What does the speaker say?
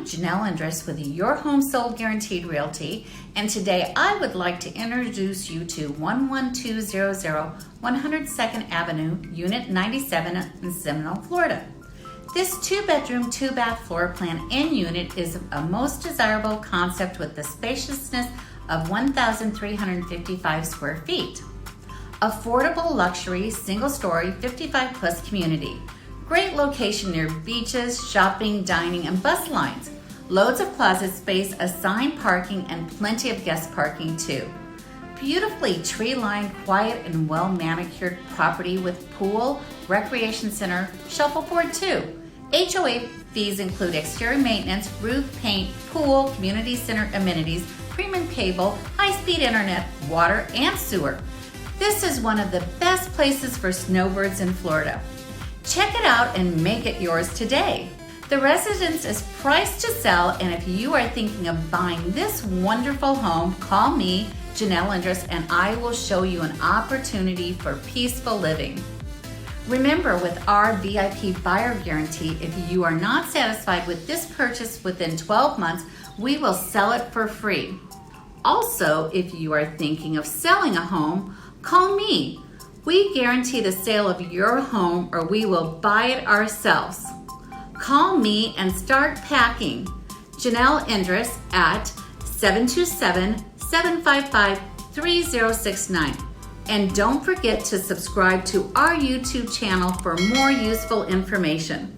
I'm Janelle Endres with your Home Sold Guaranteed Realty, and today I would like to introduce you to 11200 102nd Avenue, Unit 97 in Seminole, Florida. This 2-bedroom, 2-bath floor plan and unit is a most desirable concept with the spaciousness of 1,355 square feet. Affordable luxury, single-story, 55-plus community. Great location near beaches, shopping, dining, and bus lines. Loads of closet space, assigned parking, and plenty of guest parking too. Beautifully tree-lined, quiet, and well-manicured property with pool, recreation center, shuffleboard too. HOA fees include exterior maintenance, roof paint, pool, community center amenities, premium cable, high-speed internet, water, and sewer. This is one of the best places for snowbirds in Florida. Check it out and make it yours today. The residence is priced to sell, and if you are thinking of buying this wonderful home, call me, Janelle Endres, and I will show you an opportunity for peaceful living. Remember, with our VIP buyer guarantee, if you are not satisfied with this purchase within 12 months, we will sell it for free. Also, if you are thinking of selling a home, call me. We guarantee the sale of your home, or we will buy it ourselves. Call me and start packing. Janelle Endres at 727-755-3069. And don't forget to subscribe to our YouTube channel for more useful information.